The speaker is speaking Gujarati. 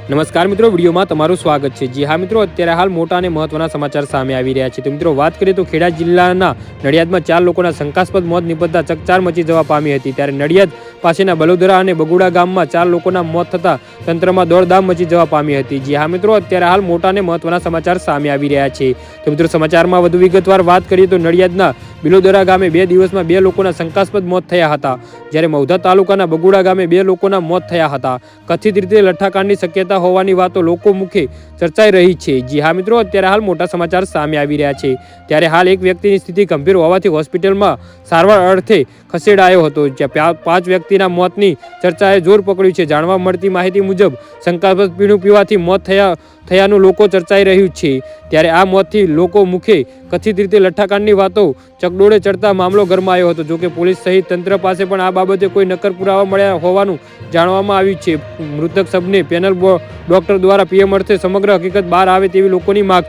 નમસ્કાર મિત્રો, વિડીયોમાં તમારું સ્વાગત છે। જી હા મિત્રો, અત્યારે હાલ મોટા અને મહત્વના સમાચાર સામે આવી રહ્યા છે। તો મિત્રો વાત કરીએ તો ખેડા જિલ્લાના નડિયાદમાં 4 લોકોના શંકાસ્પદ મોત નિપજતા ચકચાર મચી જવા પામી હતી। ત્યારે નડિયાદ પાસેના બલોદરા અને બગુડા ગામમાં 4 લોકોના મોત થતા તંત્રમાં દોડધામ મચી જવા પામી હતી। જી હા મિત્રો, અત્યારે હાલ મોટા અને મહત્વના સમાચાર સામે આવી રહ્યા છે। તો મિત્રો સમાચારમાં વધુ વિગતવાર વાત કરીએ તો નડિયાદના બિલોદરા ગામે 2 દિવસમાં 2 લોકોના શંકાસ્પદ મોત થયા હતા, જ્યારે મૌધા તાલુકાના બગુડા ગામે 2 લોકોના મોત થયા હતા। કથિત રીતે લઠ્ઠાકાંડની શક્યતા હોવાની વાતો લોકો મુખે ચર્ચાઈ રહી છે। જી હા મિત્રો, અત્યારે હાલ મોટા સમાચાર સામે આવી રહ્યા છે। ત્યારે હાલ એક વ્યક્તિની સ્થિતિ ગંભીર હોવાથી હોસ્પિટલમાં સારવાર અર્થે ખસેડાયો હતો, જ્યાં 5 વ્યક્તિના મોતની ચર્ચાએ જોર પકડ્યું છે। જાણવા મળતી માહિતી મુજબ શંકાસ્પદ પીણું પીવાથી મોત થયાનું લોકો ચર્ચાઈ રહ્યું છે। ત્યારે આ મોતથી લોકો મુખે કથિત રીતે લઠ્ઠાકાંડની વાતો ચકડોળે ચડતા મામલો ગરમાયો હતો। જોકે પોલીસ સહિત તંત્ર પાસે પણ આ બાબતે કોઈ નક્કર પુરાવા મળ્યા હોવાનું જાણવામાં આવ્યું છે। મૃતક શબને પેનલ ડોક્ટર દ્વારા પીએમ અર્થે સમગ્ર હકીકત બહાર આવે તેવી લોકોની માંગ